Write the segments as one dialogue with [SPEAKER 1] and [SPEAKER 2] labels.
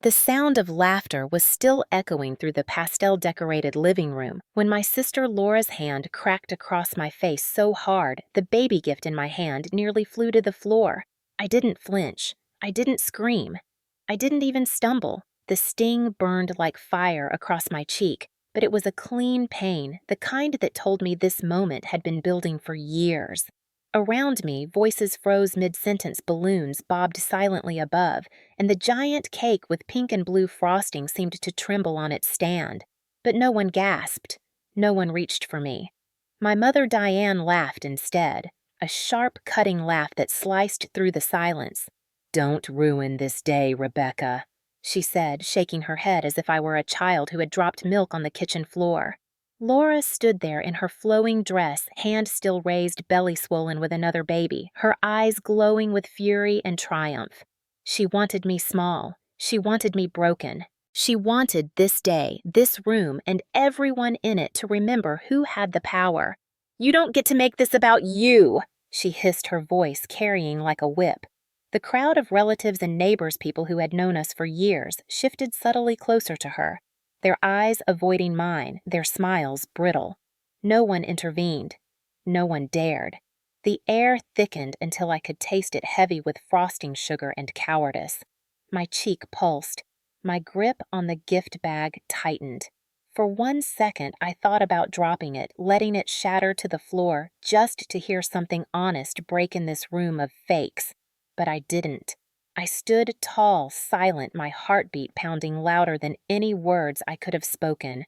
[SPEAKER 1] The sound of laughter was still echoing through the pastel-decorated living room when my sister Laura's hand cracked across my face so hard the baby gift in my hand nearly flew to the floor. I didn't flinch. I didn't scream. I didn't even stumble. The sting burned like fire across my cheek, but it was a clean pain, the kind that told me this moment had been building for years. Around me, voices froze mid-sentence, balloons bobbed silently above, and the giant cake with pink and blue frosting seemed to tremble on its stand. But no one gasped. No one reached for me. My mother Diane laughed instead, a sharp, cutting laugh that sliced through the silence. "Don't ruin this day, Rebecca," she said, shaking her head as if I were a child who had dropped milk on the kitchen floor. Laura stood there in her flowing dress, hand still raised, belly swollen with another baby, her eyes glowing with fury and triumph. She wanted me small. She wanted me broken. She wanted this day, this room, and everyone in it to remember who had the power. "You don't get to make this about you," she hissed, her voice carrying like a whip. The crowd of relatives and neighbors, people who had known us for years, shifted subtly closer to her, their eyes avoiding mine, their smiles brittle. No one intervened. No one dared. The air thickened until I could taste it heavy with frosting sugar and cowardice. My cheek pulsed. My grip on the gift bag tightened. For 1 second, I thought about dropping it, letting it shatter to the floor, just to hear something honest break in this room of fakes. But I didn't. I stood tall, silent, my heartbeat pounding louder than any words I could have spoken.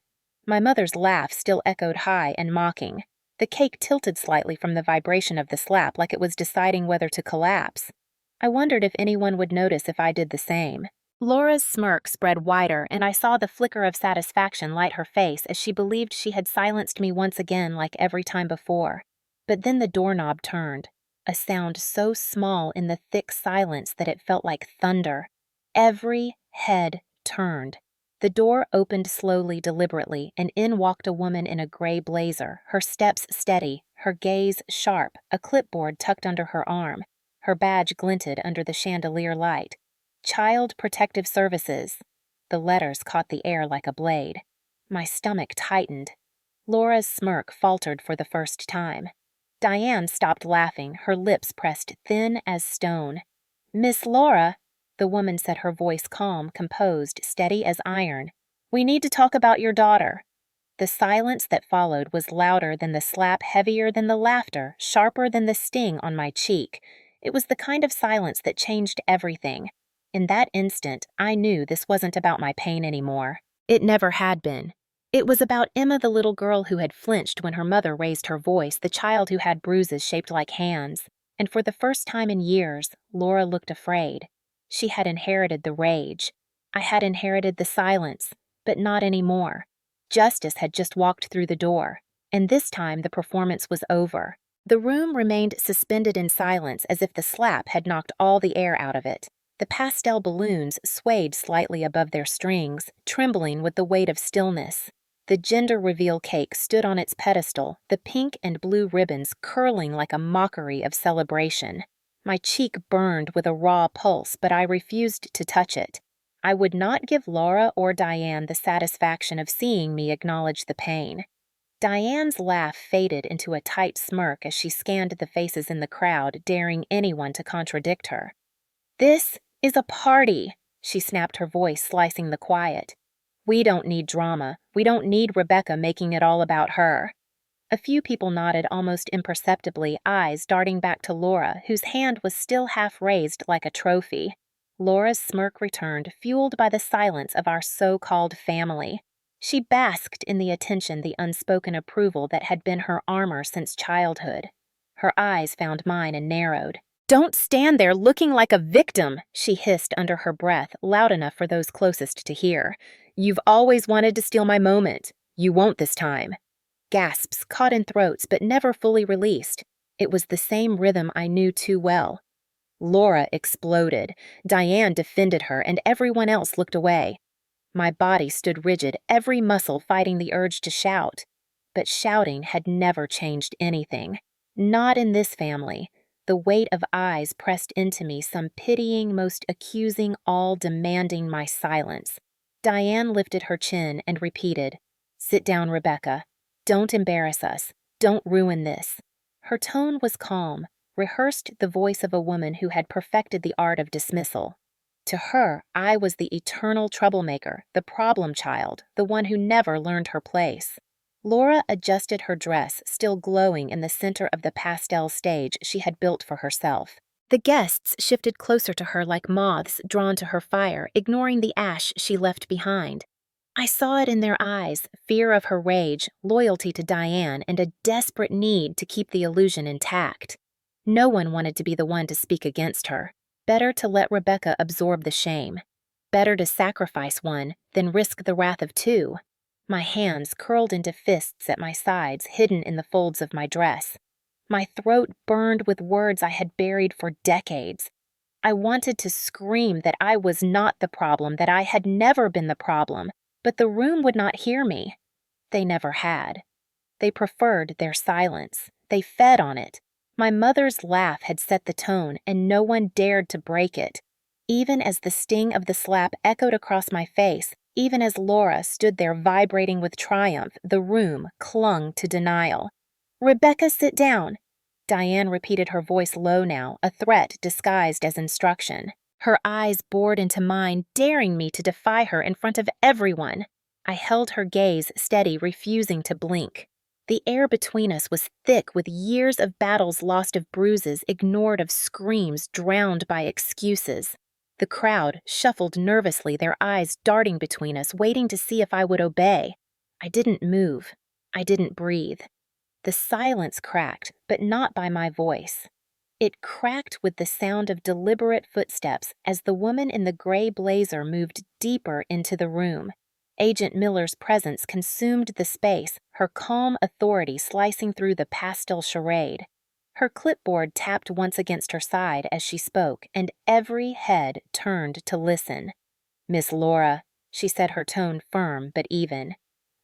[SPEAKER 1] My mother's laugh still echoed high and mocking. The cake tilted slightly from the vibration of the slap, like it was deciding whether to collapse. I wondered if anyone would notice if I did the same. Laura's smirk spread wider, and I saw the flicker of satisfaction light her face as she believed she had silenced me once again like every time before. But then the doorknob turned. A sound so small in the thick silence that it felt like thunder. Every head turned. The door opened slowly, deliberately, and in walked a woman in a gray blazer, her steps steady, her gaze sharp, a clipboard tucked under her arm. Her badge glinted under the chandelier light. Child Protective Services. The letters caught the air like a blade. My stomach tightened. Laura's smirk faltered for the first time. Diane stopped laughing, her lips pressed thin as stone. "Miss Laura," the woman said, her voice calm, composed, steady as iron. "We need to talk about your daughter." The silence that followed was louder than the slap, heavier than the laughter, sharper than the sting on my cheek. It was the kind of silence that changed everything. In that instant, I knew this wasn't about my pain anymore. It never had been. It was about Emma, the little girl who had flinched when her mother raised her voice, the child who had bruises shaped like hands. And for the first time in years, Laura looked afraid. She had inherited the rage. I had inherited the silence, but not anymore. Justice had just walked through the door, and this time the performance was over. The room remained suspended in silence as if the slap had knocked all the air out of it. The pastel balloons swayed slightly above their strings, trembling with the weight of stillness. The gender reveal cake stood on its pedestal, the pink and blue ribbons curling like a mockery of celebration. My cheek burned with a raw pulse, but I refused to touch it. I would not give Laura or Diane the satisfaction of seeing me acknowledge the pain. Diane's laugh faded into a tight smirk as she scanned the faces in the crowd, daring anyone to contradict her. "This is a party," she snapped, her voice slicing the quiet. "We don't need drama. We don't need Rebecca making it all about her." A few people nodded almost imperceptibly, eyes darting back to Laura, whose hand was still half raised like a trophy. Laura's smirk returned, fueled by the silence of our so-called family. She basked in the attention, the unspoken approval that had been her armor since childhood. Her eyes found mine and narrowed. "Don't stand there looking like a victim," she hissed under her breath, loud enough for those closest to hear. "You've always wanted to steal my moment. You won't this time." Gasps caught in throats but never fully released. It was the same rhythm I knew too well. Laura exploded. Diane defended her, and everyone else looked away. My body stood rigid, every muscle fighting the urge to shout. But shouting had never changed anything. Not in this family. The weight of eyes pressed into me, some pitying, most accusing, all demanding my silence. Diane lifted her chin and repeated, "Sit down, Rebecca. Don't embarrass us. Don't ruin this." Her tone was calm, rehearsed the voice of a woman who had perfected the art of dismissal. To her, I was the eternal troublemaker, the problem child, the one who never learned her place. Laura adjusted her dress, still glowing in the center of the pastel stage she had built for herself. The guests shifted closer to her like moths drawn to her fire, ignoring the ash she left behind. I saw it in their eyes, fear of her rage, loyalty to Diane, and a desperate need to keep the illusion intact. No one wanted to be the one to speak against her. Better to let Rebecca absorb the shame. Better to sacrifice one than risk the wrath of two. My hands curled into fists at my sides, hidden in the folds of my dress. My throat burned with words I had buried for decades. I wanted to scream that I was not the problem, that I had never been the problem, but the room would not hear me. They never had. They preferred their silence. They fed on it. My mother's laugh had set the tone, and no one dared to break it. Even as the sting of the slap echoed across my face, even as Laura stood there vibrating with triumph, the room clung to denial. "Rebecca, sit down." Diane repeated, her voice low now, a threat disguised as instruction. Her eyes bored into mine, daring me to defy her in front of everyone. I held her gaze steady, refusing to blink. The air between us was thick with years of battles lost, of bruises ignored, of screams drowned by excuses. The crowd shuffled nervously, their eyes darting between us, waiting to see if I would obey. I didn't move. I didn't breathe. The silence cracked, but not by my voice. It cracked with the sound of deliberate footsteps as the woman in the gray blazer moved deeper into the room. Agent Miller's presence consumed the space, her calm authority slicing through the pastel charade. Her clipboard tapped once against her side as she spoke, and every head turned to listen. "Miss Laura," she said, her tone firm but even.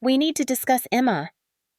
[SPEAKER 1] "We need to discuss Emma."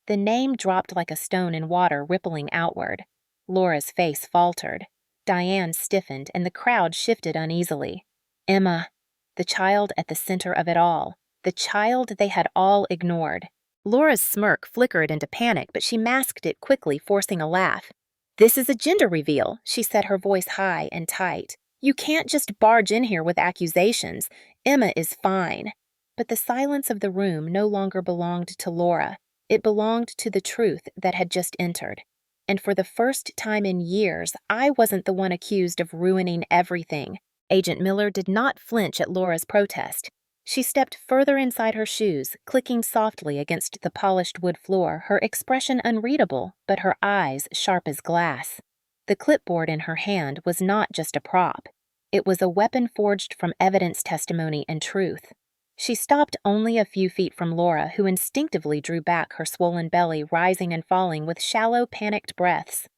[SPEAKER 1] The name dropped like a stone in water, rippling outward. Laura's face faltered. Diane stiffened, and the crowd shifted uneasily. Emma, the child at the center of it all. The child they had all ignored. Laura's smirk flickered into panic, but she masked it quickly, forcing a laugh. "This is a gender reveal," she said, her voice high and tight. "You can't just barge in here with accusations. Emma is fine." But the silence of the room no longer belonged to Laura. It belonged to the truth that had just entered. And for the first time in years, I wasn't the one accused of ruining everything. Agent Miller did not flinch at Laura's protest. She stepped further inside her shoes, clicking softly against the polished wood floor, her expression unreadable, but her eyes sharp as glass. The clipboard in her hand was not just a prop. It was a weapon forged from evidence, testimony, and truth. She stopped only a few feet from Laura, who instinctively drew back, her swollen belly rising and falling with shallow, panicked breaths.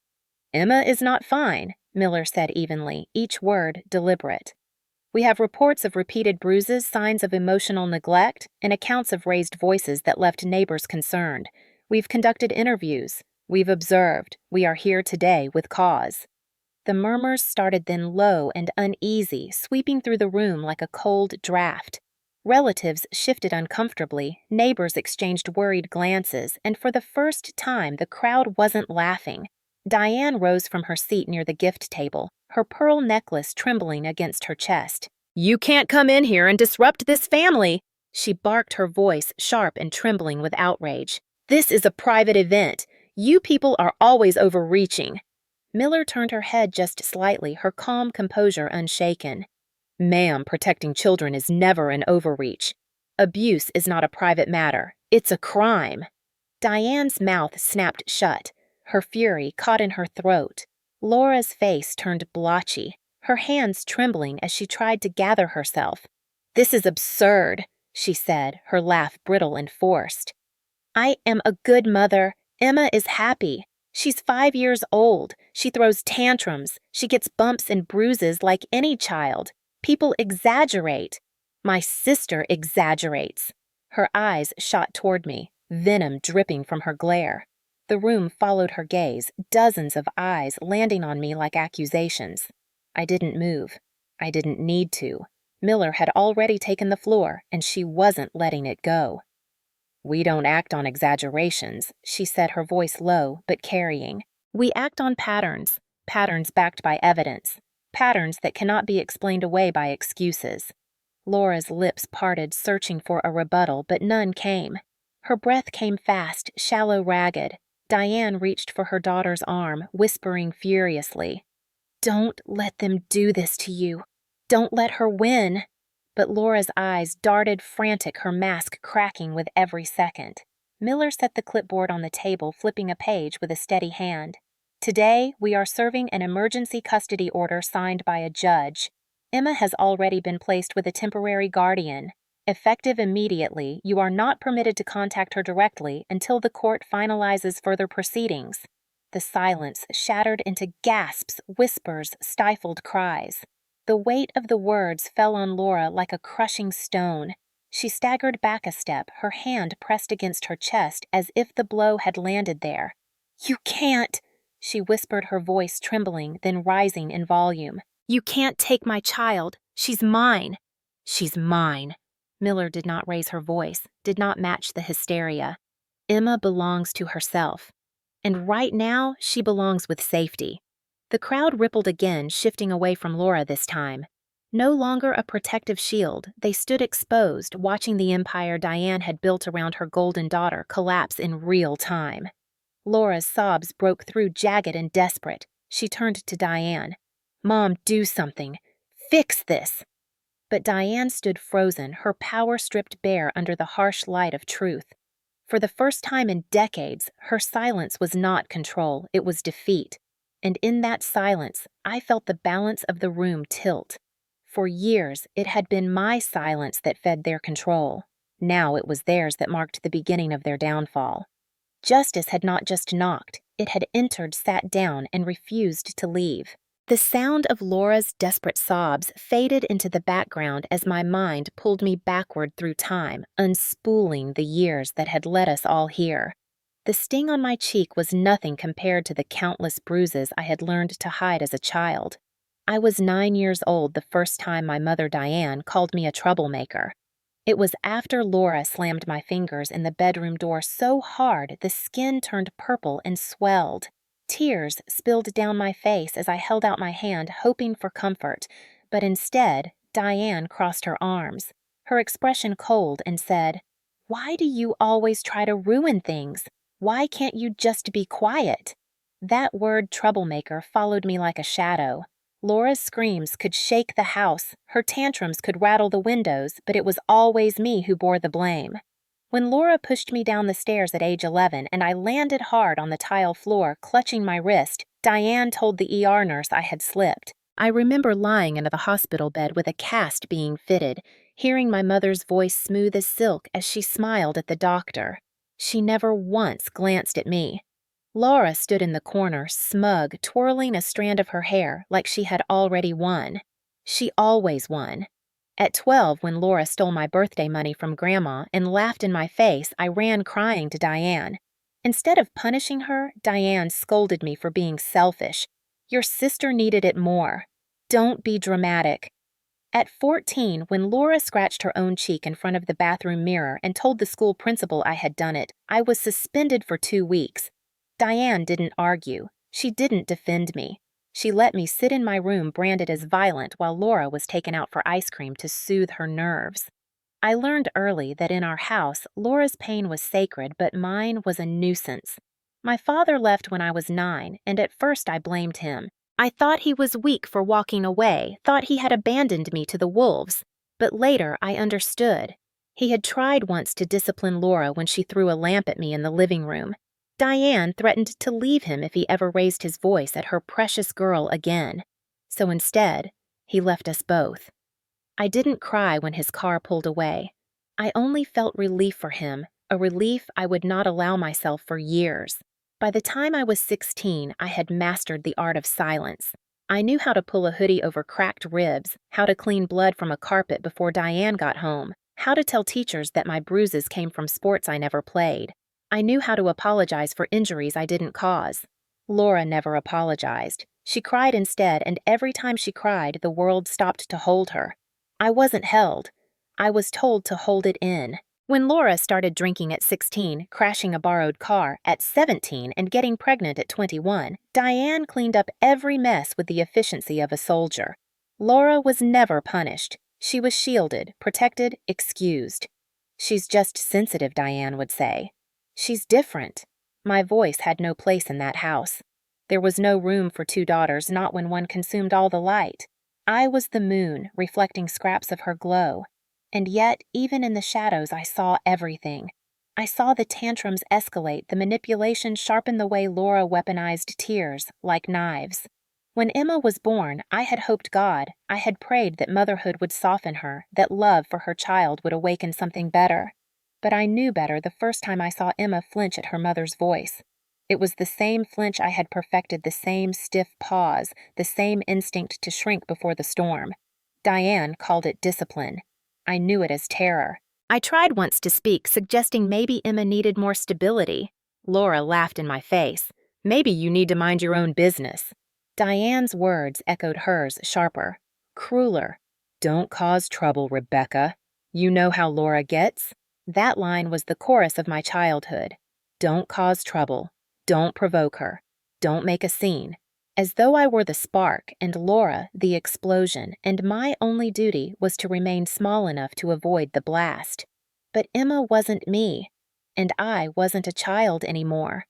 [SPEAKER 1] "Emma is not fine," Miller said evenly, each word deliberate. "We have reports of repeated bruises, signs of emotional neglect, and accounts of raised voices that left neighbors concerned. We've conducted interviews. We've observed. We are here today with cause." The murmurs started then low and uneasy, sweeping through the room like a cold draft. Relatives shifted uncomfortably, neighbors exchanged worried glances, and for the first time the crowd wasn't laughing. Diane rose from her seat near the gift table, her pearl necklace trembling against her chest. "You can't come in here and disrupt this family!" She barked, her voice sharp and trembling with outrage. "This is a private event. You people are always overreaching." Miller turned her head just slightly, her calm composure unshaken. "Ma'am, protecting children is never an overreach. Abuse is not a private matter. It's a crime." Diane's mouth snapped shut, her fury caught in her throat. Laura's face turned blotchy, her hands trembling as she tried to gather herself. "This is absurd," she said, her laugh brittle and forced. "I am a good mother. Emma is happy. She's 5 years old. She throws tantrums. She gets bumps and bruises like any child. People exaggerate. My sister exaggerates." Her eyes shot toward me, venom dripping from her glare. The room followed her gaze, dozens of eyes landing on me like accusations. I didn't move. I didn't need to. Miller had already taken the floor, and she wasn't letting it go. "We don't act on exaggerations," she said, her voice low but carrying. "We act on patterns, patterns backed by evidence, patterns that cannot be explained away by excuses." Laura's lips parted, searching for a rebuttal, but none came. Her breath came fast, shallow, ragged. Diane reached for her daughter's arm, whispering furiously, "Don't let them do this to you. Don't let her win." But Laura's eyes darted frantic, her mask cracking with every second. Miller set the clipboard on the table, flipping a page with a steady hand. "Today, we are serving an emergency custody order signed by a judge. Emma has already been placed with a temporary guardian. Effective immediately, you are not permitted to contact her directly until the court finalizes further proceedings." The silence shattered into gasps, whispers, stifled cries. The weight of the words fell on Laura like a crushing stone. She staggered back a step, her hand pressed against her chest as if the blow had landed there. "You can't," she whispered, her voice trembling, then rising in volume. "You can't take my child. She's mine." "She's mine." Miller did not raise her voice, did not match the hysteria. "Emma belongs to herself. And right now, she belongs with safety." The crowd rippled again, shifting away from Laura this time. No longer a protective shield, they stood exposed, watching the empire Diane had built around her golden daughter collapse in real time. Laura's sobs broke through, jagged and desperate. She turned to Diane. "Mom, do something. Fix this." But Diane stood frozen, her power stripped bare under the harsh light of truth. For the first time in decades, her silence was not control, it was defeat. And in that silence, I felt the balance of the room tilt. For years, it had been my silence that fed their control. Now it was theirs that marked the beginning of their downfall. Justice had not just knocked, it had entered, sat down, and refused to leave. The sound of Laura's desperate sobs faded into the background as my mind pulled me backward through time, unspooling the years that had led us all here. The sting on my cheek was nothing compared to the countless bruises I had learned to hide as a child. I was 9 years old the first time my mother Diane called me a troublemaker. It was after Laura slammed my fingers in the bedroom door so hard the skin turned purple and swelled. Tears spilled down my face as I held out my hand, hoping for comfort, but instead, Diane crossed her arms, her expression cold, and said, "Why do you always try to ruin things? Why can't you just be quiet?" That word troublemaker followed me like a shadow. Laura's screams could shake the house, her tantrums could rattle the windows, but it was always me who bore the blame. When Laura pushed me down the stairs at age 11 and I landed hard on the tile floor, clutching my wrist, Diane told the ER nurse I had slipped. I remember lying in the hospital bed with a cast being fitted, hearing my mother's voice smooth as silk as she smiled at the doctor. She never once glanced at me. Laura stood in the corner, smug, twirling a strand of her hair like she had already won. She always won. At 12, when Laura stole my birthday money from Grandma and laughed in my face, I ran crying to Diane. Instead of punishing her, Diane scolded me for being selfish. "Your sister needed it more. Don't be dramatic." At 14, when Laura scratched her own cheek in front of the bathroom mirror and told the school principal I had done it, I was suspended for 2 weeks. Diane didn't argue. She didn't defend me. She let me sit in my room branded as violent while Laura was taken out for ice cream to soothe her nerves. I learned early that in our house, Laura's pain was sacred, but mine was a nuisance. My father left when I was 9, and at first I blamed him. I thought he was weak for walking away, thought he had abandoned me to the wolves. But later I understood. He had tried once to discipline Laura when she threw a lamp at me in the living room. Diane threatened to leave him if he ever raised his voice at her precious girl again. So instead, he left us both. I didn't cry when his car pulled away. I only felt relief for him, a relief I would not allow myself for years. By the time I was 16, I had mastered the art of silence. I knew how to pull a hoodie over cracked ribs, how to clean blood from a carpet before Diane got home, how to tell teachers that my bruises came from sports I never played. I knew how to apologize for injuries I didn't cause. Laura never apologized. She cried instead, and every time she cried, the world stopped to hold her. I wasn't held. I was told to hold it in. When Laura started drinking at 16, crashing a borrowed car at 17, and getting pregnant at 21, Diane cleaned up every mess with the efficiency of a soldier. Laura was never punished. She was shielded, protected, excused. She's just sensitive, Diane would say. She's different. My voice had no place in that house. There was no room for two daughters, not when one consumed all the light. I was the moon, reflecting scraps of her glow. And yet, even in the shadows, I saw everything. I saw the tantrums escalate, the manipulation sharpen the way Laura weaponized tears, like knives. When Emma was born, I had hoped I had prayed that motherhood would soften her, that love for her child would awaken something better. But I knew better the first time I saw Emma flinch at her mother's voice. It was the same flinch I had perfected, the same stiff pause, the same instinct to shrink before the storm. Diane called it discipline. I knew it as terror. I tried once to speak, suggesting maybe Emma needed more stability. Laura laughed in my face. Maybe you need to mind your own business. Diane's words echoed hers, sharper, crueler. Don't cause trouble, Rebecca. You know how Laura gets? That line was the chorus of my childhood. Don't cause trouble. Don't provoke her. Don't make a scene. As though I were the spark and Laura the explosion, and my only duty was to remain small enough to avoid the blast. But Emma wasn't me, and I wasn't a child anymore.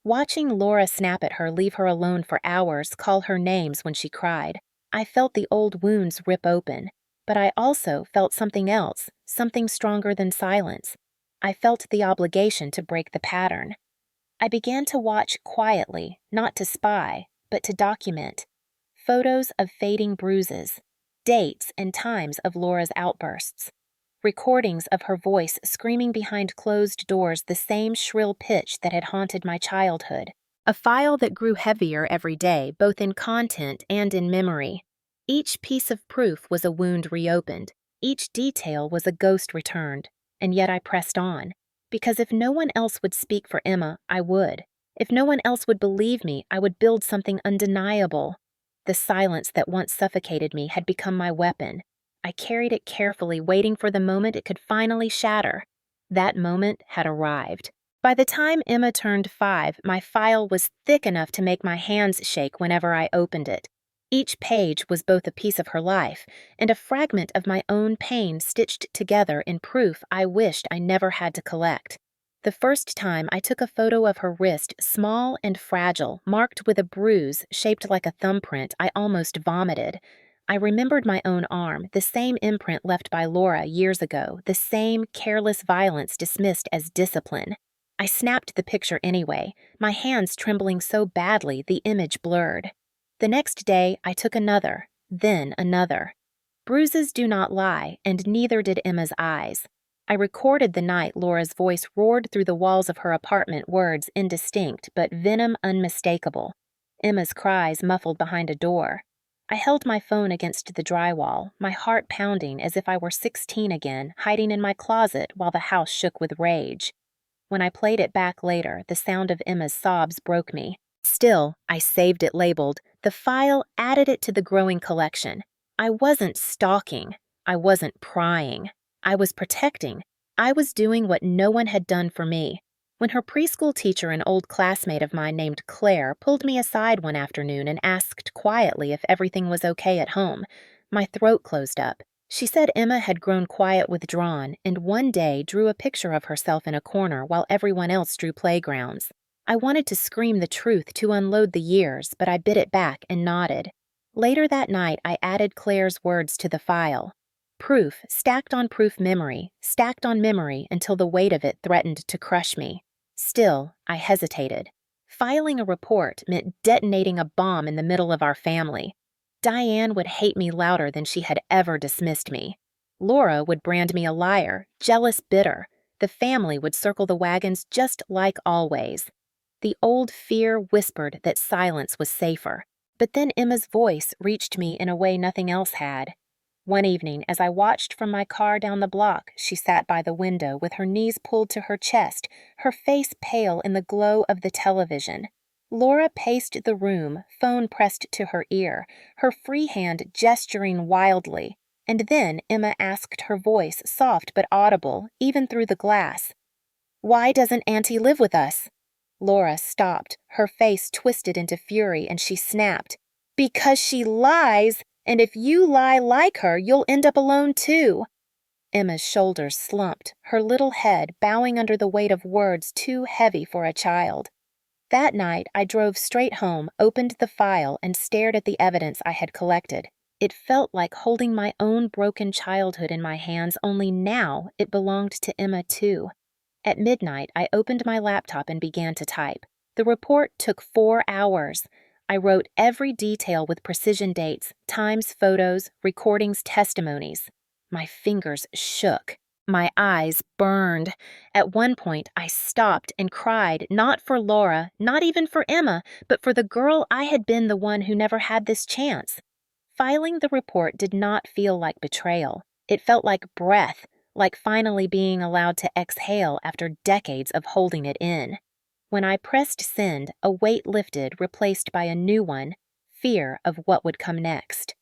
[SPEAKER 1] Watching Laura snap at her, leave her alone for hours, call her names when she cried, I felt the old wounds rip open, but I also felt something else, something stronger than silence. I felt the obligation to break the pattern. I began to watch quietly, not to spy, but to document. Photos of fading bruises, dates and times of Laura's outbursts, recordings of her voice screaming behind closed doors the same shrill pitch that had haunted my childhood, a file that grew heavier every day, both in content and in memory. Each piece of proof was a wound reopened, each detail was a ghost returned, and yet I pressed on, because if no one else would speak for Emma, I would. If no one else would believe me, I would build something undeniable. The silence that once suffocated me had become my weapon. I carried it carefully, waiting for the moment it could finally shatter. That moment had arrived. By the time Emma turned 5, my file was thick enough to make my hands shake whenever I opened it. Each page was both a piece of her life and a fragment of my own pain stitched together in proof I wished I never had to collect. The first time I took a photo of her wrist, small and fragile, marked with a bruise shaped like a thumbprint, I almost vomited. I remembered my own arm, the same imprint left by Laura years ago, the same careless violence dismissed as discipline. I snapped the picture anyway, my hands trembling so badly the image blurred. The next day, I took another, then another. Bruises do not lie, and neither did Emma's eyes. I recorded the night Laura's voice roared through the walls of her apartment, words indistinct but venom unmistakable. Emma's cries muffled behind a door. I held my phone against the drywall, my heart pounding as if I were 16 again, hiding in my closet while the house shook with rage. When I played it back later, the sound of Emma's sobs broke me. Still, I saved it labeled. The file added it to the growing collection. I wasn't stalking. I wasn't prying. I was protecting. I was doing what no one had done for me. When her preschool teacher, an old classmate of mine named Claire, pulled me aside one afternoon and asked quietly if everything was okay at home, my throat closed up. She said Emma had grown quiet, withdrawn, and one day drew a picture of herself in a corner while everyone else drew playgrounds. I wanted to scream the truth to unload the years, but I bit it back and nodded. Later that night, I added Claire's words to the file. Proof, stacked on memory until the weight of it threatened to crush me. Still, I hesitated. Filing a report meant detonating a bomb in the middle of our family. Diane would hate me louder than she had ever dismissed me. Laura would brand me a liar, jealous, bitter. The family would circle the wagons just like always. The old fear whispered that silence was safer. But then Emma's voice reached me in a way nothing else had. One evening, as I watched from my car down the block, she sat by the window with her knees pulled to her chest, her face pale in the glow of the television. Laura paced the room, phone pressed to her ear, her free hand gesturing wildly. And then Emma asked, her voice soft but audible, even through the glass, "Why doesn't Auntie live with us?" Laura stopped, her face twisted into fury, and she snapped, "Because she lies, and if you lie like her, you'll end up alone too." Emma's shoulders slumped, her little head bowing under the weight of words too heavy for a child. That night, I drove straight home, opened the file, and stared at the evidence I had collected. It felt like holding my own broken childhood in my hands, only now it belonged to Emma too. At midnight, I opened my laptop and began to type. The report took 4 hours. I wrote every detail with precision dates, times, photos, recordings, testimonies. My fingers shook. My eyes burned. At one point, I stopped and cried, not for Laura, not even for Emma, but for the girl I had been, the one who never had this chance. Filing the report did not feel like betrayal. It felt like breath, like finally being allowed to exhale after decades of holding it in. When I pressed send, a weight lifted, replaced by a new one, fear of what would come next.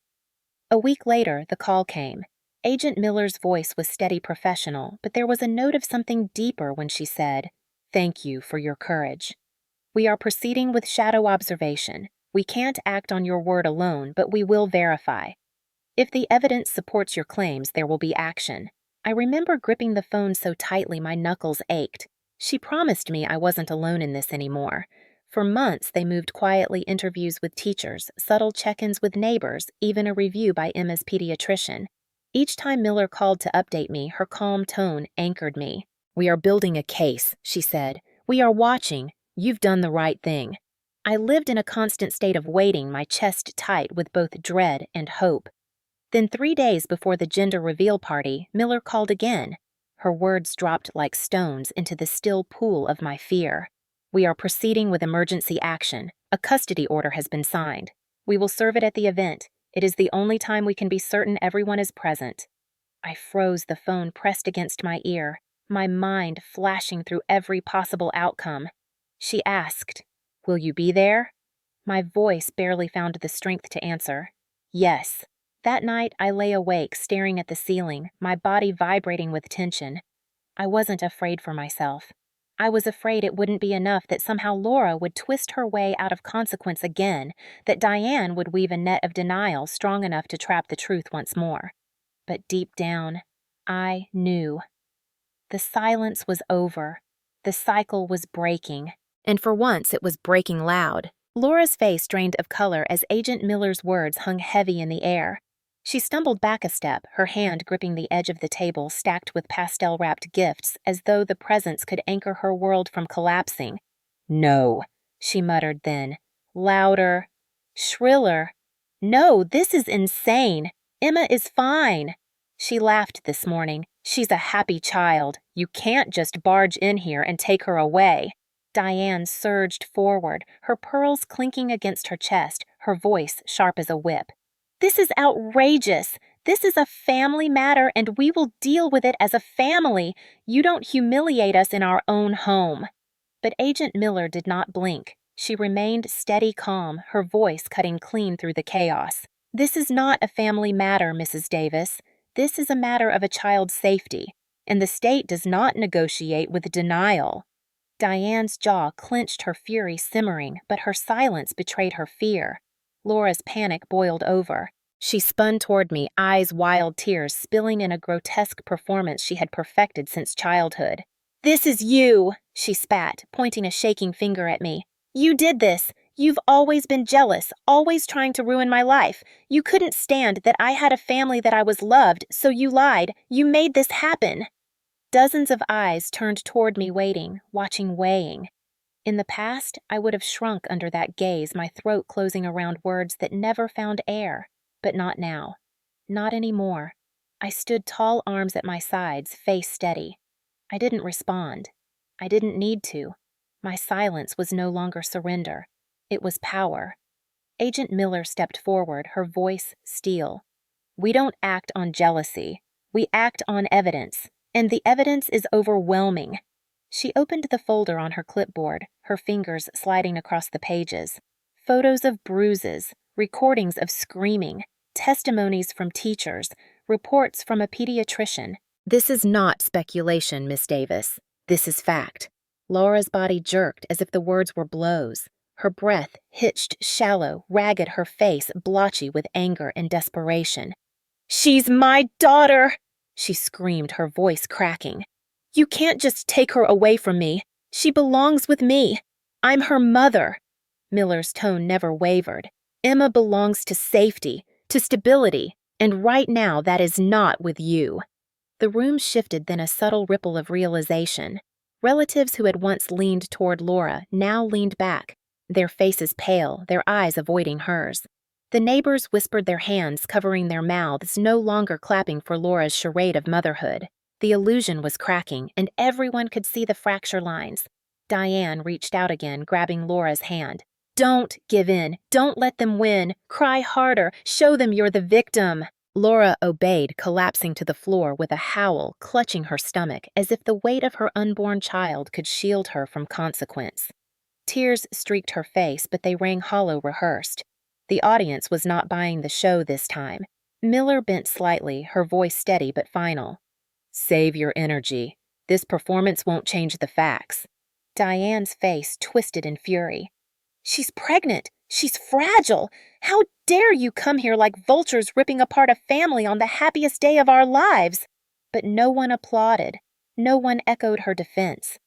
[SPEAKER 1] A week later, the call came. Agent Miller's voice was steady, professional, but there was a note of something deeper when she said, "Thank you for your courage. We are proceeding with shadow observation. We can't act on your word alone, but we will verify. If the evidence supports your claims, there will be action." I remember gripping the phone so tightly my knuckles ached. She promised me I wasn't alone in this anymore. For months, they moved quietly, interviews with teachers, subtle check-ins with neighbors, even a review by Emma's pediatrician. Each time Miller called to update me, her calm tone anchored me. "We are building a case," she said. "We are watching. You've done the right thing." I lived in a constant state of waiting, my chest tight with both dread and hope. Then 3 days before the gender reveal party, Miller called again. Her words dropped like stones into the still pool of my fear. "We are proceeding with emergency action. A custody order has been signed. We will serve it at the event. It is the only time we can be certain everyone is present." I froze, the phone pressed against my ear, my mind flashing through every possible outcome. She asked, "Will you be there?" My voice barely found the strength to answer, "Yes." That night, I lay awake, staring at the ceiling, my body vibrating with tension. I wasn't afraid for myself. I was afraid it wouldn't be enough, that somehow Laura would twist her way out of consequence again, that Diane would weave a net of denial strong enough to trap the truth once more. But deep down, I knew. The silence was over. The cycle was breaking. And for once, it was breaking loud. Laura's face drained of color as Agent Miller's words hung heavy in the air. She stumbled back a step, her hand gripping the edge of the table stacked with pastel-wrapped gifts, as though the presents could anchor her world from collapsing. "No," she muttered then, louder, shriller. "No, this is insane. Emma is fine." She laughed this morning. "She's a happy child. You can't just barge in here and take her away." Diane surged forward, her pearls clinking against her chest, her voice sharp as a whip. "This is outrageous. This is a family matter, and we will deal with it as a family. You don't humiliate us in our own home." But Agent Miller did not blink. She remained steady, calm, her voice cutting clean through the chaos. "This is not a family matter, Mrs. Davis. This is a matter of a child's safety, and the state does not negotiate with denial." Diane's jaw clenched, her fury simmering, but her silence betrayed her fear. Laura's panic boiled over. She spun toward me, eyes wild, tears spilling in a grotesque performance she had perfected since childhood. "This is you," she spat, pointing a shaking finger at me. "You did this. You've always been jealous, always trying to ruin my life. You couldn't stand that I had a family, that I was loved, so you lied. You made this happen." Dozens of eyes turned toward me, waiting, watching, weighing. In the past, I would have shrunk under that gaze, my throat closing around words that never found air. But not now. Not anymore. I stood tall, arms at my sides, face steady. I didn't respond. I didn't need to. My silence was no longer surrender. It was power. Agent Miller stepped forward, her voice steel. We don't act on jealousy. We act on evidence, and the evidence is overwhelming. She opened the folder on her clipboard, her fingers sliding across the pages. Photos of bruises, recordings of screaming, testimonies from teachers, reports from a pediatrician. This is not speculation, Miss Davis. This is fact. Laura's body jerked as if the words were blows. Her breath hitched shallow, ragged, her face blotchy with anger and desperation. "She's my daughter!" she screamed, her voice cracking. "You can't just take her away from me. She belongs with me. I'm her mother." Miller's tone never wavered. "Emma belongs to safety, to stability, and right now that is not with you." The room shifted, then a subtle ripple of realization. Relatives who had once leaned toward Laura now leaned back, their faces pale, their eyes avoiding hers. The neighbors whispered, their hands covering their mouths, no longer clapping for Laura's charade of motherhood. The illusion was cracking, and everyone could see the fracture lines. Diane reached out again, grabbing Laura's hand. "Don't give in. Don't let them win. Cry harder. Show them you're the victim." Laura obeyed, collapsing to the floor with a howl, clutching her stomach, as if the weight of her unborn child could shield her from consequence. Tears streaked her face, but they rang hollow, rehearsed. The audience was not buying the show this time. Miller bent slightly, her voice steady but final. "Save your energy. This performance won't change the facts." Diane's face twisted in fury. "She's pregnant. She's fragile. How dare you come here like vultures ripping apart a family on the happiest day of our lives?" But no one applauded. No one echoed her defense.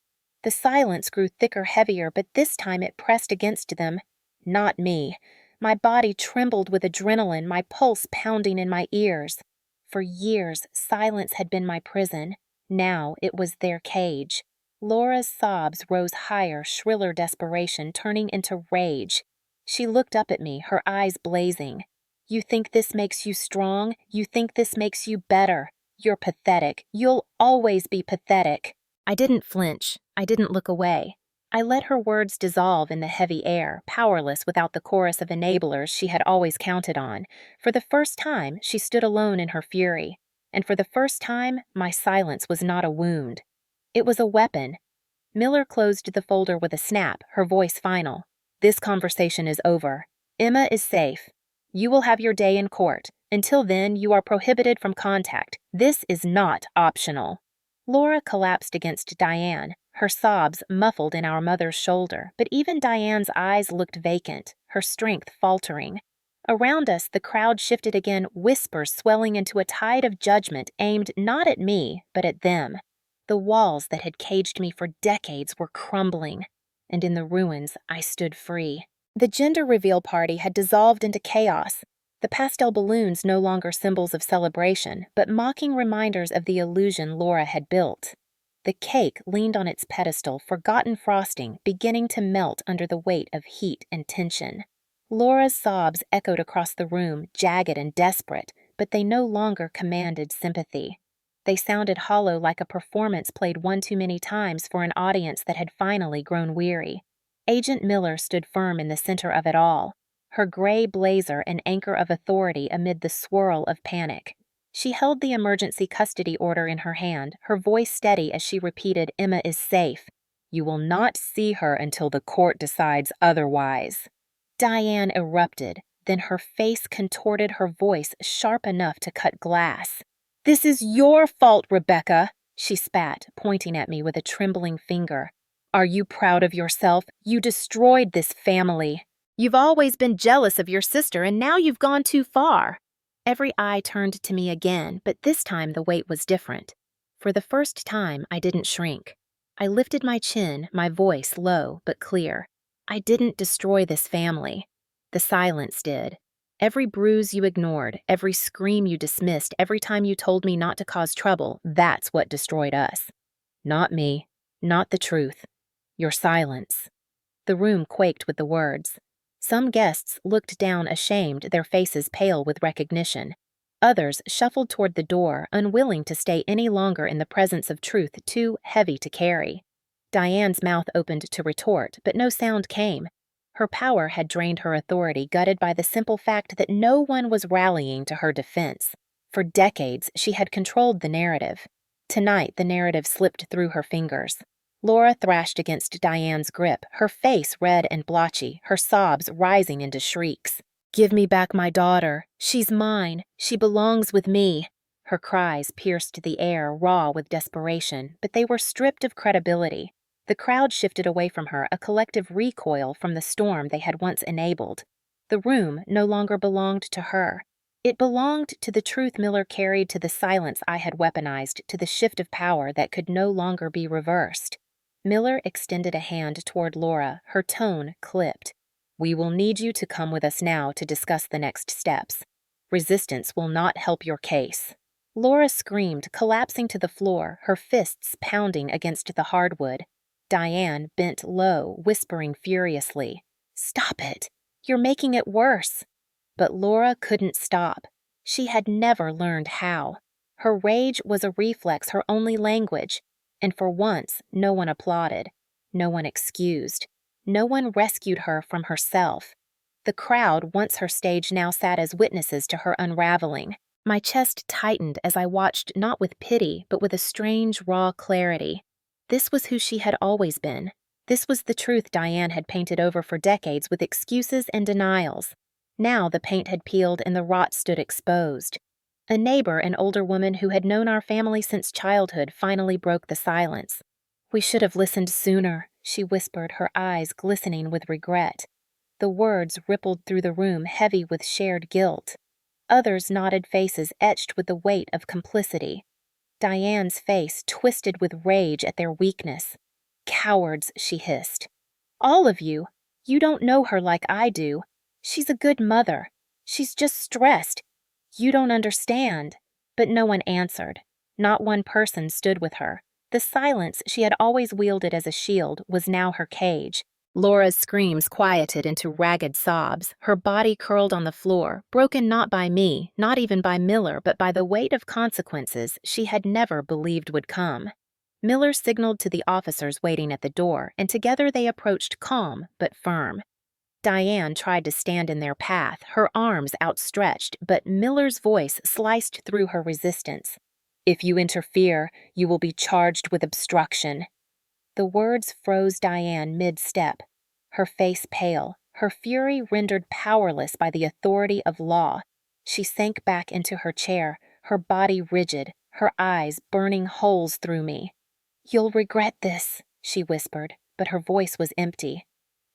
[SPEAKER 1] The silence grew thicker, heavier, but this time it pressed against them. Not me. My body trembled with adrenaline, my pulse pounding in my ears. For years, silence had been my prison. Now it was their cage. Laura's sobs rose higher, shriller desperation turning into rage. She looked up at me, her eyes blazing. "You think this makes you strong? You think this makes you better? You're pathetic. You'll always be pathetic." I didn't flinch. I didn't look away. I let her words dissolve in the heavy air, powerless without the chorus of enablers she had always counted on. For the first time, she stood alone in her fury. And for the first time, my silence was not a wound. It was a weapon. Miller closed the folder with a snap, her voice final. "This conversation is over. Emma is safe. You will have your day in court. Until then, you are prohibited from contact. This is not optional." Laura collapsed against Diane, her sobs muffled in our mother's shoulder, but even Diane's eyes looked vacant, her strength faltering. Around us, the crowd shifted again, whispers swelling into a tide of judgment aimed not at me, but at them. The walls that had caged me for decades were crumbling, and in the ruins I stood free. The gender reveal party had dissolved into chaos. The pastel balloons no longer symbols of celebration, but mocking reminders of the illusion Laura had built. The cake leaned on its pedestal, forgotten frosting beginning to melt under the weight of heat and tension. Laura's sobs echoed across the room, jagged and desperate, but they no longer commanded sympathy. They sounded hollow, like a performance played one too many times for an audience that had finally grown weary. Agent Miller stood firm in the center of it all, her gray blazer an anchor of authority amid the swirl of panic. She held the emergency custody order in her hand, her voice steady as she repeated, "Emma is safe. You will not see her until the court decides otherwise." Diane erupted, then her face contorted, her voice sharp enough to cut glass. "This is your fault, Rebecca," she spat, pointing at me with a trembling finger. "Are you proud of yourself? You destroyed this family. You've always been jealous of your sister, and now you've gone too far." Every eye turned to me again, but this time the weight was different. For the first time, I didn't shrink. I lifted my chin, my voice low but clear. I didn't destroy this family. The silence did. Every bruise you ignored, every scream you dismissed, every time you told me not to cause trouble, that's what destroyed us. Not me, not the truth. Your silence. The room quaked with the words. Some guests looked down ashamed, their faces pale with recognition. Others shuffled toward the door, unwilling to stay any longer in the presence of truth too heavy to carry. Diane's mouth opened to retort, but no sound came. Her power had drained her authority, gutted by the simple fact that no one was rallying to her defense. For decades, she had controlled the narrative. Tonight, the narrative slipped through her fingers. Laura thrashed against Diane's grip, her face red and blotchy, her sobs rising into shrieks. "Give me back my daughter. She's mine. She belongs with me." Her cries pierced the air, raw with desperation, but they were stripped of credibility. The crowd shifted away from her, a collective recoil from the storm they had once enabled. The room no longer belonged to her. It belonged to the truth Miller carried, to the silence I had weaponized, to the shift of power that could no longer be reversed. Miller extended a hand toward Laura, her tone clipped. "We will need you to come with us now to discuss the next steps. Resistance will not help your case." Laura screamed, collapsing to the floor, her fists pounding against the hardwood. Diane bent low, whispering furiously, "Stop it! You're making it worse." But Laura couldn't stop. She had never learned how. Her rage was a reflex, her only language. And for once, no one applauded. No one excused. No one rescued her from herself. The crowd, once her stage, now sat as witnesses to her unraveling. My chest tightened as I watched, not with pity, but with a strange, raw clarity. This was who she had always been. This was the truth Diane had painted over for decades with excuses and denials. Now the paint had peeled and the rot stood exposed. A neighbor, an older woman who had known our family since childhood, finally broke the silence. "We should have listened sooner," she whispered, her eyes glistening with regret. The words rippled through the room, heavy with shared guilt. Others nodded, faces etched with the weight of complicity. Diane's face twisted with rage at their weakness. "Cowards," she hissed. "All of you. You don't know her like I do. She's a good mother. She's just stressed. You don't understand." But no one answered. Not one person stood with her. The silence she had always wielded as a shield was now her cage. Laura's screams quieted into ragged sobs, her body curled on the floor, broken not by me, not even by Miller, but by the weight of consequences she had never believed would come. Miller signaled to the officers waiting at the door, and together they approached, calm but firm. Diane tried to stand in their path, her arms outstretched, but Miller's voice sliced through her resistance. "If you interfere, you will be charged with obstruction." The words froze Diane mid-step, her face pale, her fury rendered powerless by the authority of law. She sank back into her chair, her body rigid, her eyes burning holes through me. "You'll regret this," she whispered, but her voice was empty.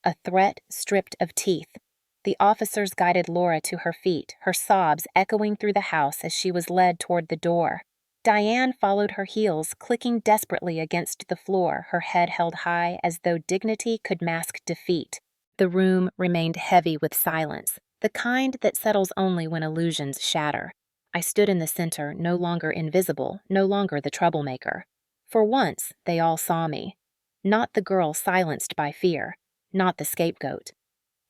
[SPEAKER 1] A threat stripped of teeth. The officers guided Laura to her feet, her sobs echoing through the house as she was led toward the door. Diane followed her heels, clicking desperately against the floor, her head held high as though dignity could mask defeat. The room remained heavy with silence, the kind that settles only when illusions shatter. I stood in the center, no longer invisible, no longer the troublemaker. For once, they all saw me. Not the girl silenced by fear, not the scapegoat.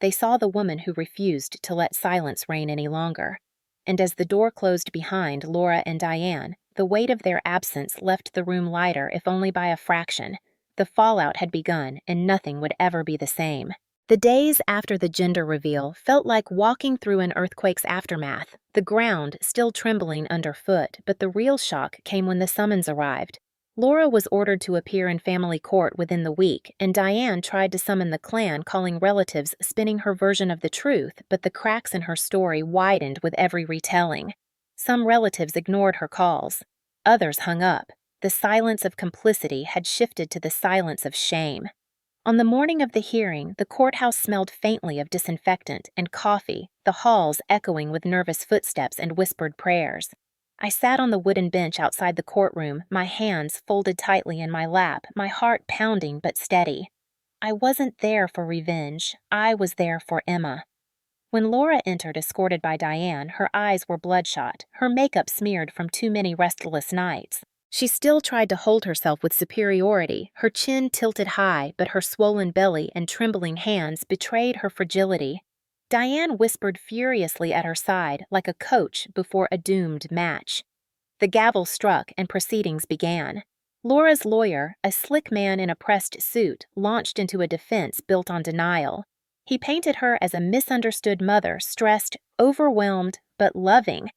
[SPEAKER 1] They saw the woman who refused to let silence reign any longer. And as the door closed behind Laura and Diane, the weight of their absence left the room lighter, if only by a fraction. The fallout had begun, and nothing would ever be the same. The days after the gender reveal felt like walking through an earthquake's aftermath, the ground still trembling underfoot, but the real shock came when the summons arrived. Laura was ordered to appear in family court within the week, and Diane tried to summon the clan, calling relatives, spinning her version of the truth, but the cracks in her story widened with every retelling. Some relatives ignored her calls. Others hung up. The silence of complicity had shifted to the silence of shame. On the morning of the hearing, the courthouse smelled faintly of disinfectant and coffee, the halls echoing with nervous footsteps and whispered prayers. I sat on the wooden bench outside the courtroom, my hands folded tightly in my lap, my heart pounding but steady. I wasn't there for revenge. I was there for Emma. When Laura entered, escorted by Diane, her eyes were bloodshot, her makeup smeared from too many restless nights. She still tried to hold herself with superiority, her chin tilted high, but her swollen belly and trembling hands betrayed her fragility. Diane whispered furiously at her side, like a coach before a doomed match. The gavel struck and proceedings began. Laura's lawyer, a slick man in a pressed suit, launched into a defense built on denial. He painted her as a misunderstood mother, stressed, overwhelmed, but loving.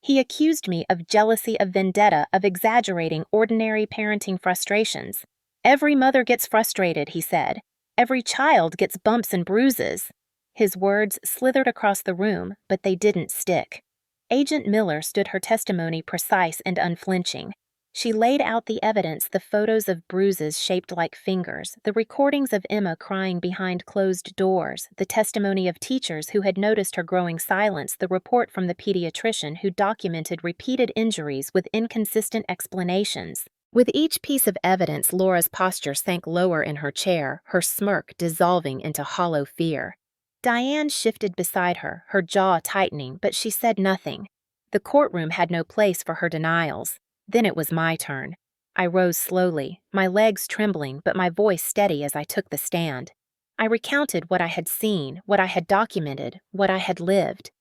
[SPEAKER 1] He accused me of jealousy, of vendetta, of exaggerating ordinary parenting frustrations. Every mother gets frustrated, he said. Every child gets bumps and bruises. His words slithered across the room, but they didn't stick. Agent Miller stood her testimony precise and unflinching. She laid out the evidence, the photos of bruises shaped like fingers, the recordings of Emma crying behind closed doors, the testimony of teachers who had noticed her growing silence, the report from the pediatrician who documented repeated injuries with inconsistent explanations. With each piece of evidence, Laura's posture sank lower in her chair, her smirk dissolving into hollow fear. Diane shifted beside her, her jaw tightening, but she said nothing. The courtroom had no place for her denials. Then it was my turn. I rose slowly, my legs trembling, but my voice steady as I took the stand. I recounted what I had seen, what I had documented, what I had lived.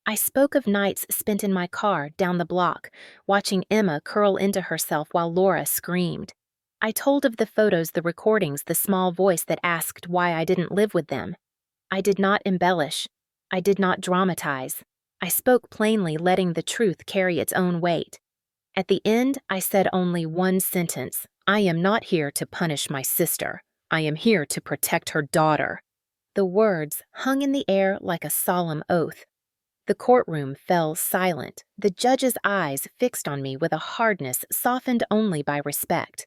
[SPEAKER 1] I spoke of nights spent in my car down the block, watching Emma curl into herself while Laura screamed. I told of the photos, the recordings, the small voice that asked why I didn't live with them. I did not embellish. I did not dramatize. I spoke plainly, letting the truth carry its own weight. At the end, I said only one sentence. I am not here to punish my sister. I am here to protect her daughter. The words hung in the air like a solemn oath. The courtroom fell silent, the judge's eyes fixed on me with a hardness softened only by respect.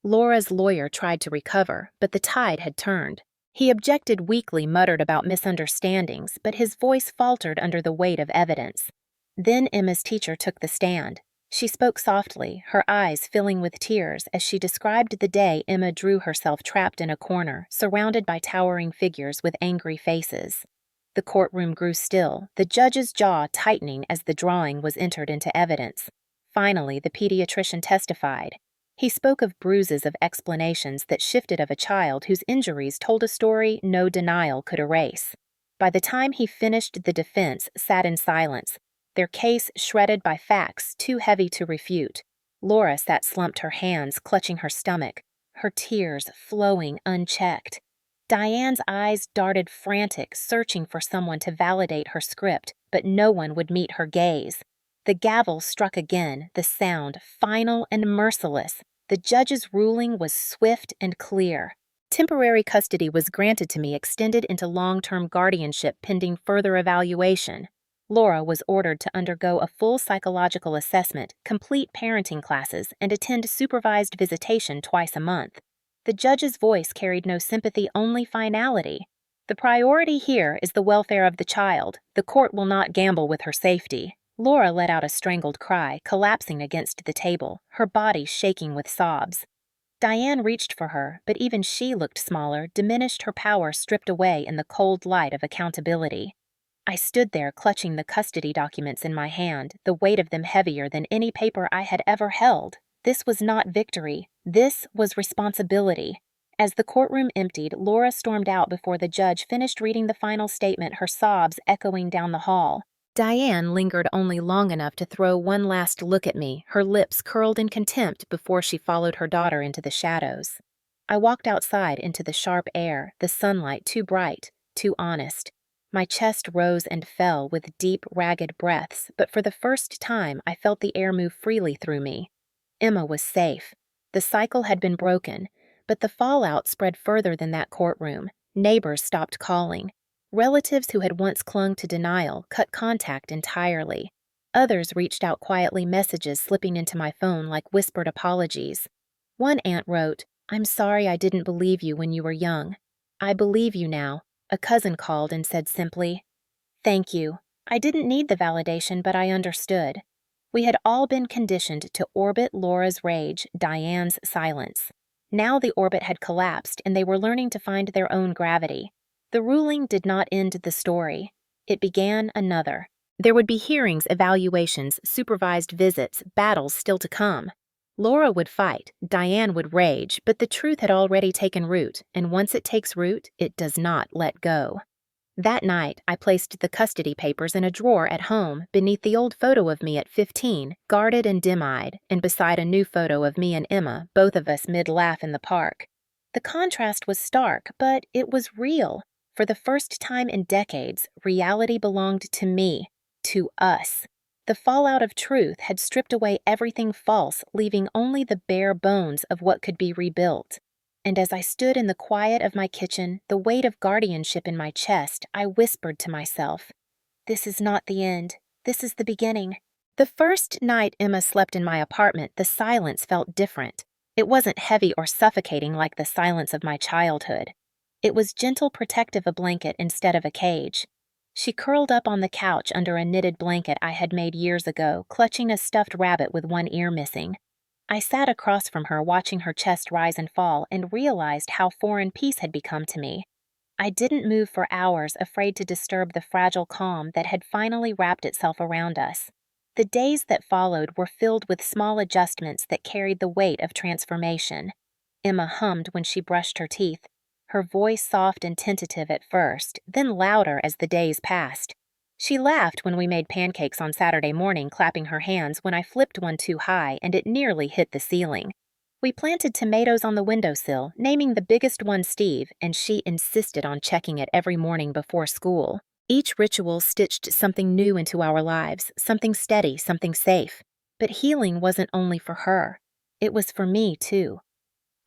[SPEAKER 1] Laura's lawyer tried to recover, but the tide had turned. He objected weakly, muttered about misunderstandings, but his voice faltered under the weight of evidence. Then Emma's teacher took the stand. She spoke softly, her eyes filling with tears as she described the day Emma drew herself trapped in a corner, surrounded by towering figures with angry faces. The courtroom grew still, the judge's jaw tightening as the drawing was entered into evidence. Finally, the pediatrician testified. He spoke of bruises, of explanations that shifted, of a child whose injuries told a story no denial could erase. By the time he finished, the defense sat in silence, their case shredded by facts too heavy to refute. Laura sat slumped, her hands clutching her stomach, her tears flowing unchecked. Diane's eyes darted frantic, searching for someone to validate her script, but no one would meet her gaze. The gavel struck again, the sound final and merciless. The judge's ruling was swift and clear. Temporary custody was granted to me, extended into long-term guardianship pending further evaluation. Laura was ordered to undergo a full psychological assessment, complete parenting classes, and attend supervised visitation twice a month. The judge's voice carried no sympathy, only finality. The priority here is the welfare of the child. The court will not gamble with her safety. Laura let out a strangled cry, collapsing against the table, her body shaking with sobs. Diane reached for her, but even she looked smaller, diminished, her power stripped away in the cold light of accountability. I stood there clutching the custody documents in my hand, the weight of them heavier than any paper I had ever held. This was not victory. This was responsibility. As the courtroom emptied, Laura stormed out before the judge finished reading the final statement, her sobs echoing down the hall. Diane lingered only long enough to throw one last look at me, her lips curled in contempt before she followed her daughter into the shadows. I walked outside into the sharp air, the sunlight too bright, too honest. My chest rose and fell with deep, ragged breaths, but for the first time I felt the air move freely through me. Emma was safe. The cycle had been broken, but the fallout spread further than that courtroom. Neighbors stopped calling. Relatives who had once clung to denial cut contact entirely. Others reached out quietly, messages slipping into my phone like whispered apologies. One aunt wrote, "I'm sorry I didn't believe you when you were young. I believe you now." A cousin called and said simply, "Thank you. I didn't need the validation, but I understood." We had all been conditioned to orbit Laura's rage, Diane's silence. Now the orbit had collapsed, and they were learning to find their own gravity. The ruling did not end the story. It began another. There would be hearings, evaluations, supervised visits, battles still to come. Laura would fight, Diane would rage, but the truth had already taken root, and once it takes root, it does not let go. That night, I placed the custody papers in a drawer at home beneath the old photo of me at 15, guarded and dim-eyed, and beside a new photo of me and Emma, both of us mid-laugh in the park. The contrast was stark, but it was real. For the first time in decades, reality belonged to me, to us. The fallout of truth had stripped away everything false, leaving only the bare bones of what could be rebuilt. And as I stood in the quiet of my kitchen, the weight of guardianship in my chest, I whispered to myself, "This is not the end. This is the beginning." The first night Emma slept in my apartment, the silence felt different. It wasn't heavy or suffocating like the silence of my childhood. It was gentle, protective, a blanket instead of a cage. She curled up on the couch under a knitted blanket I had made years ago, clutching a stuffed rabbit with one ear missing. I sat across from her, watching her chest rise and fall, and realized how foreign peace had become to me. I didn't move for hours, afraid to disturb the fragile calm that had finally wrapped itself around us. The days that followed were filled with small adjustments that carried the weight of transformation. Emma hummed when she brushed her teeth, her voice soft and tentative at first, then louder as the days passed. She laughed when we made pancakes on Saturday morning, clapping her hands when I flipped one too high and it nearly hit the ceiling. We planted tomatoes on the windowsill, naming the biggest one Steve, and she insisted on checking it every morning before school. Each ritual stitched something new into our lives, something steady, something safe. But healing wasn't only for her. It was for me, too.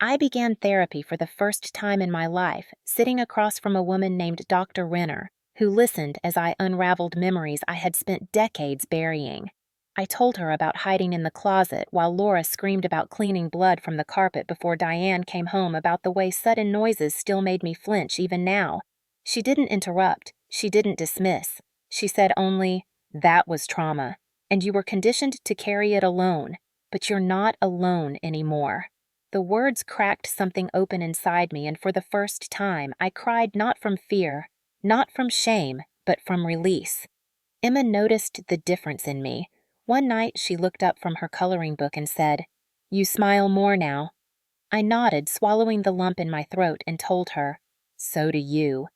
[SPEAKER 1] I began therapy for the first time in my life, sitting across from a woman named Dr. Renner, who listened as I unraveled memories I had spent decades burying. I told her about hiding in the closet while Laura screamed about cleaning blood from the carpet before Diane came home, about the way sudden noises still made me flinch even now. She didn't interrupt. She didn't dismiss. She said only, "That was trauma, and you were conditioned to carry it alone, but you're not alone anymore." The words cracked something open inside me, and for the first time, I cried not from fear, not from shame, but from release. Emma noticed the difference in me. One night, she looked up from her coloring book and said, "You smile more now." I nodded, swallowing the lump in my throat, and told her, "So do you."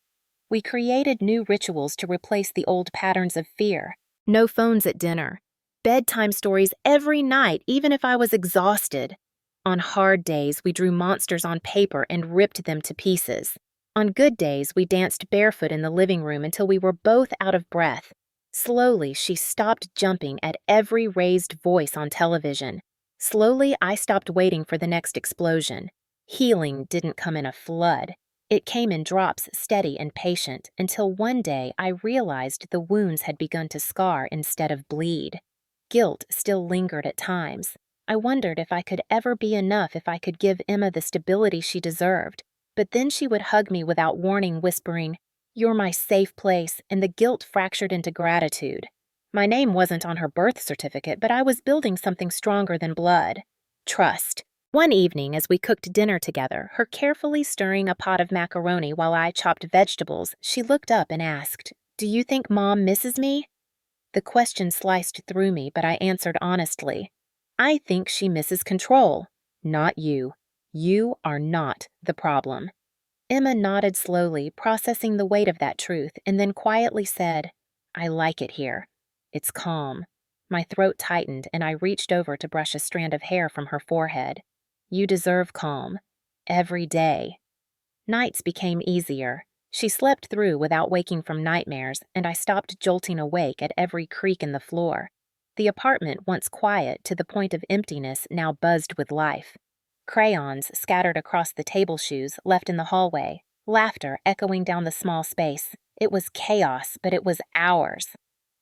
[SPEAKER 1] We created new rituals to replace the old patterns of fear. No phones at dinner. Bedtime stories every night, even if I was exhausted. On hard days, we drew monsters on paper and ripped them to pieces. On good days, we danced barefoot in the living room until we were both out of breath. Slowly, she stopped jumping at every raised voice on television. Slowly, I stopped waiting for the next explosion. Healing didn't come in a flood. It came in drops, steady and patient, until one day I realized the wounds had begun to scar instead of bleed. Guilt still lingered at times. I wondered if I could ever be enough, if I could give Emma the stability she deserved. But then she would hug me without warning, whispering, "You're my safe place," and the guilt fractured into gratitude. My name wasn't on her birth certificate, but I was building something stronger than blood. Trust. One evening, as we cooked dinner together, her carefully stirring a pot of macaroni while I chopped vegetables, she looked up and asked, "Do you think Mom misses me?" The question sliced through me, but I answered honestly, "I think she misses control, not you. You are not the problem." Emma nodded slowly, processing the weight of that truth, and then quietly said, "I like it here. It's calm." My throat tightened, and I reached over to brush a strand of hair from her forehead. "You deserve calm. Every day." Nights became easier. She slept through without waking from nightmares, and I stopped jolting awake at every creak in the floor. The apartment, once quiet to the point of emptiness, now buzzed with life. Crayons scattered across the table shoes left in the hallway, laughter echoing down the small space. It was chaos, but it was ours.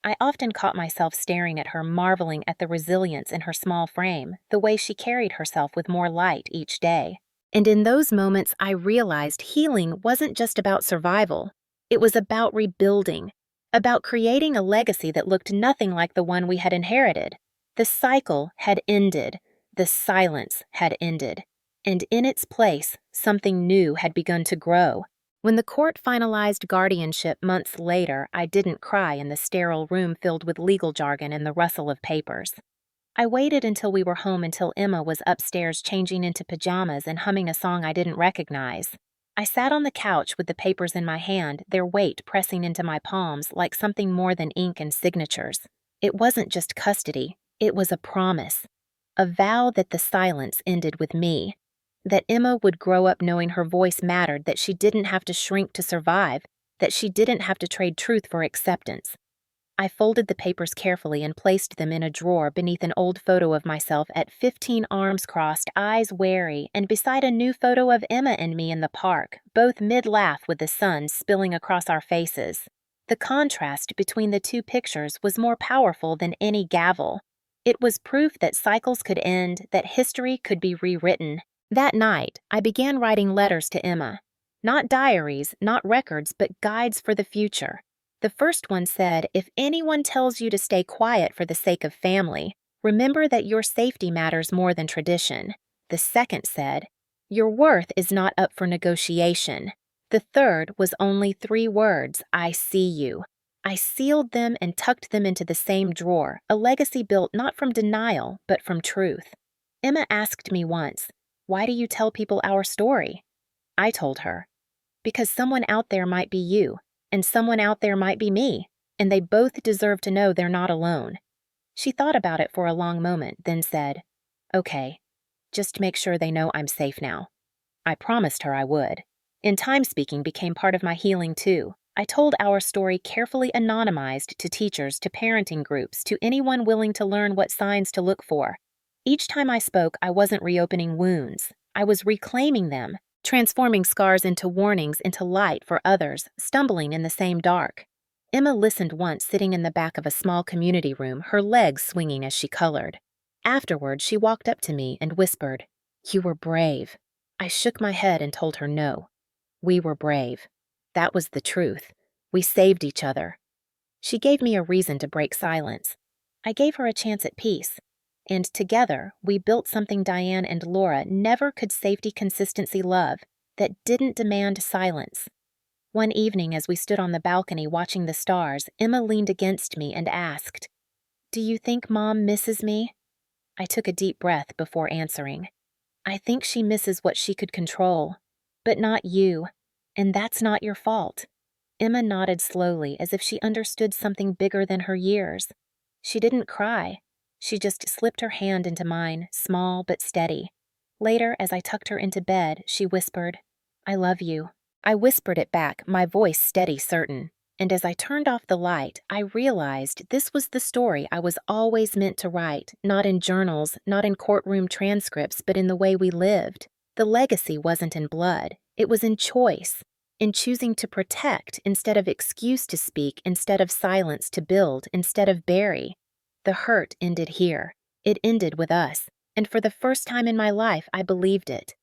[SPEAKER 1] I often caught myself staring at her, marveling at the resilience in her small frame, the way she carried herself with more light each day. And in those moments, I realized healing wasn't just about survival. It was about rebuilding, about creating a legacy that looked nothing like the one we had inherited. The cycle had ended. The silence had ended. And in its place, something new had begun to grow. When the court finalized guardianship months later, I didn't cry in the sterile room filled with legal jargon and the rustle of papers. I waited until we were home, until Emma was upstairs changing into pajamas and humming a song I didn't recognize. I sat on the couch with the papers in my hand, their weight pressing into my palms like something more than ink and signatures. It wasn't just custody, it was a promise. A vow that the silence ended with me. That Emma would grow up knowing her voice mattered, that she didn't have to shrink to survive, that she didn't have to trade truth for acceptance. I folded the papers carefully and placed them in a drawer beneath an old photo of myself at 15, arms crossed, eyes wary, and beside a new photo of Emma and me in the park, both mid-laugh with the sun spilling across our faces. The contrast between the two pictures was more powerful than any gavel. It was proof that cycles could end, that history could be rewritten. That night, I began writing letters to Emma. Not diaries, not records, but guides for the future. The first one said, "If anyone tells you to stay quiet for the sake of family, remember that your safety matters more than tradition." The second said, "Your worth is not up for negotiation." The third was only 3 words, "I see you." I sealed them and tucked them into the same drawer, a legacy built not from denial, but from truth. Emma asked me once, "Why do you tell people our story?" I told her, "Because someone out there might be you, and someone out there might be me, and they both deserve to know they're not alone." She thought about it for a long moment, then said, "Okay, just make sure they know I'm safe now." I promised her I would. In time, speaking became part of my healing too. I told our story carefully anonymized to teachers, to parenting groups, to anyone willing to learn what signs to look for. Each time I spoke, I wasn't reopening wounds. I was reclaiming them, transforming scars into warnings, into light for others, stumbling in the same dark. Emma listened once, sitting in the back of a small community room, her legs swinging as she colored. Afterward, she walked up to me and whispered, "You were brave." I shook my head and told her no. We were brave. That was the truth. We saved each other. She gave me a reason to break silence. I gave her a chance at peace. And together, we built something Diane and Laura never could safety, consistency, love, that didn't demand silence. One evening, as we stood on the balcony watching the stars, Emma leaned against me and asked, "Do you think Mom misses me?" I took a deep breath before answering. "I think she misses what she could control, but not you, and that's not your fault." Emma nodded slowly, as if she understood something bigger than her years. She didn't cry. She just slipped her hand into mine, small but steady. Later, as I tucked her into bed, she whispered, "I love you." I whispered it back, my voice steady, certain. And as I turned off the light, I realized this was the story I was always meant to write, not in journals, not in courtroom transcripts, but in the way we lived. The legacy wasn't in blood. It was in choice, in choosing to protect instead of excuse, to speak instead of silence, to build instead of bury. The hurt ended here. It ended with us, and for the first time in my life, I believed it.